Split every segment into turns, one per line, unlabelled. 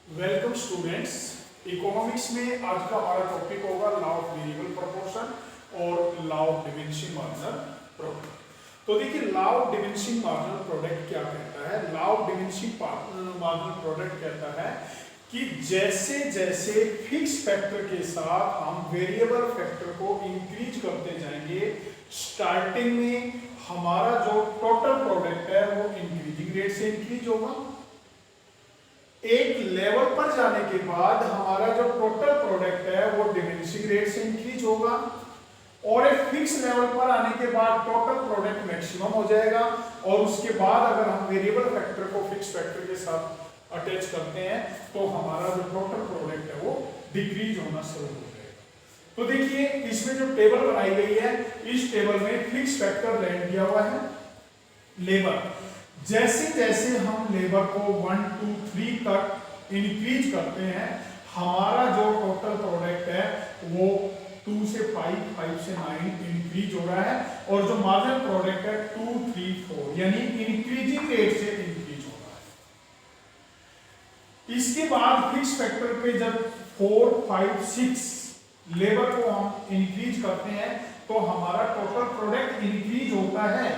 Welcome students. Economics में आज का हमारा टॉपिक होगा लॉ ऑफ वेरिएबल प्रोपोर्शन और law of diminishing marginal product. तो देखिए, law of diminishing marginal product क्या कहता है। Law of diminishing marginal product कहता है कि जैसे जैसे फिक्स फैक्टर के साथ हम वेरिएबल फैक्टर को इंक्रीज करते जाएंगे, स्टार्टिंग में हमारा जो टोटल प्रोडक्ट है वो इंक्रीजिंग रेट से इंक्रीज होगा। एक लेवल पर जाने के बाद हमारा जो टोटल प्रोडक्ट है वो डिमिनिशिंग रेट से इंक्रीज होगा, और एक फिक्स लेवल पर आने के बाद टोटल प्रोडक्ट मैक्सिमम हो जाएगा, और उसके बाद अगर हम वेरिएबल फैक्टर को फिक्स फैक्टर के साथ अटैच करते हैं तो हमारा जो टोटल प्रोडक्ट है वो डिक्रीज होना शुरू हो जाएगा। तो देखिए, इसमें जो टेबल बनाई गई है, इस टेबल में फिक्स फैक्टर लैंड किया हुआ है लेबर। जैसे जैसे हम लेबर को 1 2 3 तक इंक्रीज करते हैं, हमारा जो टोटल प्रोडक्ट है वो 2 से 5 5 से 9 इंक्रीज हो रहा है, और जो मार्जिनल प्रोडक्ट है 2 3 4 यानी इंक्रीजिंग रेट से इंक्रीज हो रहा है। इसके बाद फिक्स फैक्टर पे जब 4 5 6 लेबर को हम इंक्रीज करते हैं तो हमारा टोटल प्रोडक्ट इंक्रीज होता है,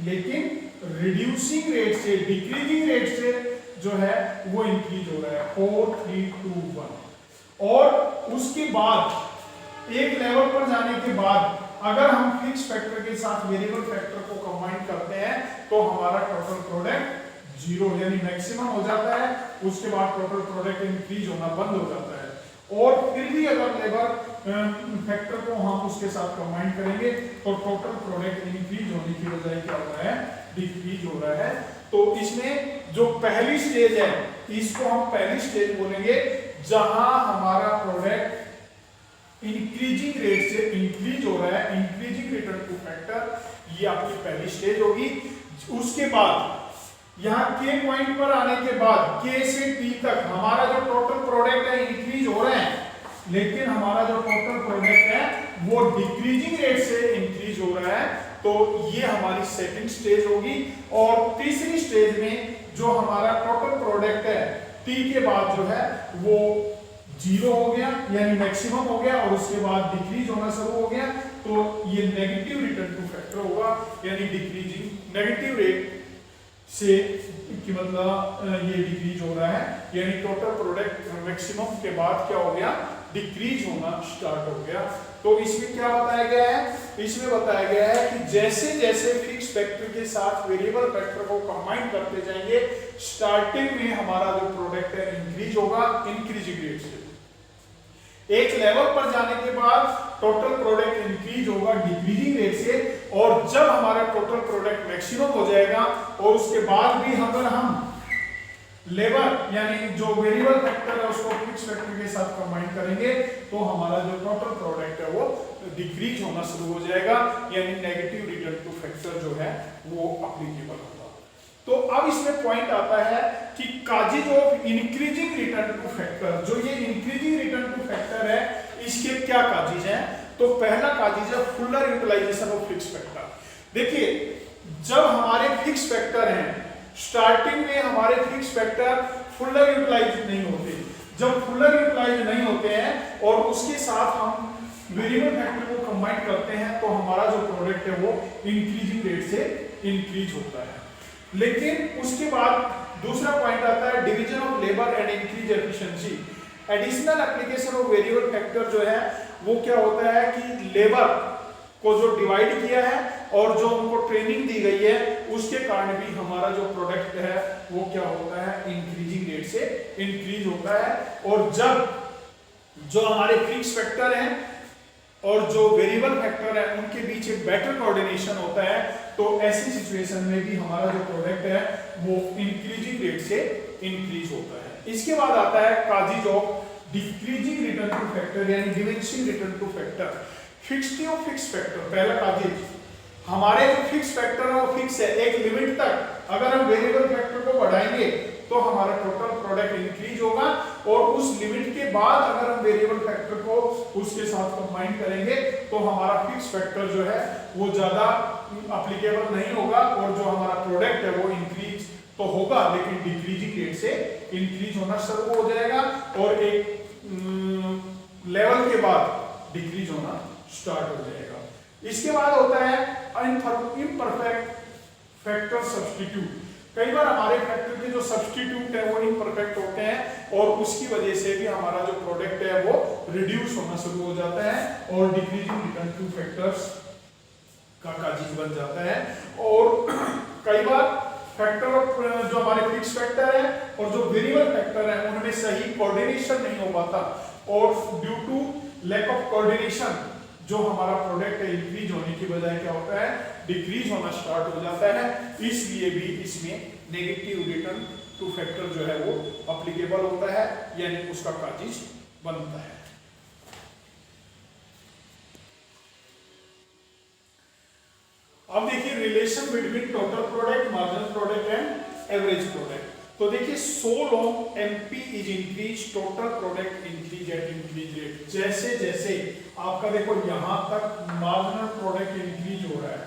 लेकिन रिड्यूसिंग रेट से, डिक्रीजिंग रेट से जो है वो इंक्रीज हो रहा है 4 3 2 1। और उसके बाद एक लेवल पर जाने के बाद अगर हम फिक्स फैक्टर के साथ वेरिएबल फैक्टर को कंबाइन करते हैं तो हमारा टोटल प्रोडक्ट 0 यानी मैक्सिमम हो जाता है। उसके बाद टोटल प्रोडक्ट इंक्रीज होना बंद हो जाता है, और फिर भी अगर लेबर फैक्टर को हम उसके साथ कंबाइन करेंगे तो टोटल प्रोडक्ट इंक्रीज होने की बजाय क्या हो रहा है, डिक्रीज हो रहा है। तो इसमें जो पहली स्टेज है इसको हम पहली स्टेज बोलेंगे, जहां हमारा प्रोडक्ट इंक्रीजिंग रेट से इंक्रीज हो रहा है, इंक्रीजिंग रिटर्न टू फैक्टर, ये आपकी पहली स्टेज होगी। उसके बाद यहां के पॉइंट पर आने के बाद के से टी तक हमारा जो टोटल प्रोडक्ट है इंक्रीज हो रहे हैं, लेकिन हमारा जो टोटल प्रोडक्ट है वो डिक्रीजिंग रेट से इंक्रीज हो रहा है। तो ये हमारी सेकंड स्टेज होगी। और तीसरी स्टेज में जो हमारा टोटल प्रोडक्ट है टी के बाद जो है वो 0 हो गया यानी मैक्सिमम हो गया, और उसके बाद डिक्रीज होना शुरू हो गया, तो ये नेगेटिव रिटर्न टू फैक्टर होगा, यानी डिक्रीजिंग नेगेटिव रेट से कि मतलब ये डिक्रीज हो रहा है, यानी टोटल प्रोडक्ट मैक्सिमम के बाद क्या हो गया, डिक्रीज होना स्टार्ट हो गया। तो इसमें क्या बताया गया है, इसमें बताया गया है कि जैसे जैसे फिक्स फैक्टर के साथ वेरिएबल फैक्टर को कंबाइन करते जाएंगे, स्टार्टिंग में हमारा जो प्रोडक्ट है इंक्रीज होगा इंक्रीजिंग रेट से। एक लेवल पर जाने के बाद टोटल प्रोडक्ट इंक्रीज होगा डिक्रीजिंग रेट से, और जब हमारा टोटल प्रोडक्ट मैक्सिमम हो जाएगा और उसके बाद भी अगर हम लेबर यानी जो वेरिएबल फैक्टर है उसको फिक्स फैक्टर के साथ कंबाइन करेंगे तो हमारा जो टोटल प्रोडक्ट है वो डिक्रीज होना शुरू हो जाएगा, यानी नेगेटिव रिटर्न टू फैक्टर जो है वो एप्लीकेबल होगा। तो अब इसमें पॉइंट आता है कि causes of increasing return to factor, जो ये इंक्रीजिंग रिटर्न टू फैक्टर है इसके क्या काजेज हैं। तो पहला काजेज है fuller utilization of fix factor. देखिए, जब हमारे फिक्स फैक्टर हैं, स्टार्टिंग में हमारे फिक्स फैक्टर फुलर यूटिलाइज नहीं होते, जब फुलर यूटिलाइज नहीं होते हैं और उसके साथ हम वेरिएबल फैक्टर को कंबाइन करते हैं तो हमारा जो प्रोडक्ट है वो इंक्रीजिंग रेट से इंक्रीज होता है। लेकिन उसके बाद दूसरा पॉइंट आता है division of labour and increase efficiency. Additional application of variable factor जो है वो क्या होता है कि लेबर को जो डिवाइड किया है और जो उनको ट्रेनिंग दी गई है उसके कारण भी हमारा जो प्रोडक्ट है वो क्या होता है, इंक्रीजिंग रेट से इंक्रीज होता है। और जब जो हमारे फिक्स फैक्टर हैं और जो वेरिएबल फैक्टर है उनके बीच एक बेटर कोऑर्डिनेशन होता है, तो ऐसी सिचुएशन में भी हमारा जो प्रोडक्ट है वो इंक्रीजिंग रेट से इंक्रीज होता है। इसके बाद आता है causes of decreasing return to factor यानी diminishing return to factor. Fixed of fix factor, पहला काजेज, हमारे जो फिक्स फैक्टर है वो फिक्स है एक लिमिट तक, अगर हम वेरिएबल फैक्टर को बढ़ाएंगे तो हमारा टोटल प्रोडक्ट इंक्रीज होगा, और उस लिमिट के बाद अगर हम वेरिएबल फैक्टर को उसके साथ कंबाइन करेंगे तो हमारा फिक्स फैक्टर जो है वो ज्यादा एप्लीकेबल नहीं होगा, और जो हमारा प्रोडक्ट है वो इंक्रीज तो होगा, लेकिन डिक्रीजिंग रेट से इंक्रीज होना शुरू हो जाएगा और एक लेवल के बाद डिक्रीज होना स्टार्ट हो जाएगा। इसके बाद होता है इम्परफेक्ट फैक्टर सब्स्टिट्यूट। कई बार हमारे फैक्टर के जो सब्स्टिट्यूट है वो इम्परफेक्ट होते हैं और उसकी वजह से भी हमारा जो प्रोडक्ट है वो रिड्यूस होना शुरू हो जाता है और डिक्रीजिंग रिटर्न टू फैक्टर्स का चीज बन जाता है। और कई बार फैक्टर जो हमारे फिक्स फैक्टर है और जो वेरिएबल फैक्टर है उनमें सही कोऑर्डिनेशन नहीं हो पाता और due to lack of coordination जो हमारा प्रोडक्ट है इंक्रीज होने की बजाय क्या होता है, डिक्रीज होना स्टार्ट हो जाता है। इसलिए भी इसमें नेगेटिव रिटर्न टू फैक्टर जो है वो अप्लीकेबल होता है, यानी उसका काजिज बनता है। अब देखिए relation between total product, marginal product and average product. तो देखिए सो long MP is increase total product increase at increase rate. जैसे जैसे आपका देखो यहां तक मार्जिनल प्रोडक्ट इंक्रीज हो रहा है,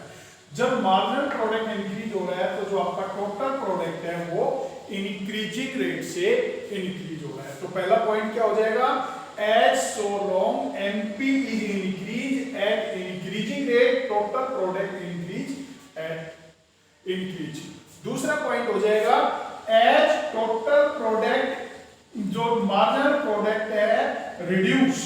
जब मार्जिनल प्रोडक्ट इंक्रीज हो रहा है तो जो आपका टोटल प्रोडक्ट है वो इंक्रीजिंग रेट से इंक्रीज हो रहा है। तो पहला पॉइंट क्या हो जाएगा, as so long MP is increase at increasing rate total product increase at increase. दूसरा पॉइंट हो जाएगा एज टोटल प्रोडक्ट जो मार्जिनल प्रोडक्ट है reduce,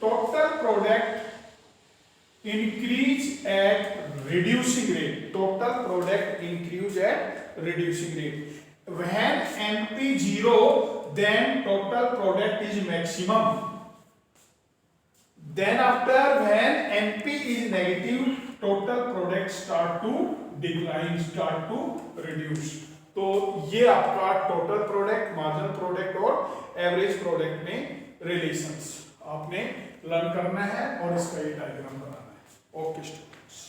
total product increase at reducing rate, total product increase at reducing rate. When MP 0 then total product is maximum. Then after when MP is negative total product start to decline, start to reduce. तो ये आपका total product, marginal product और average product में relations आपने learn करना है और इसका ये डायग्राम बनाना है। Okay students.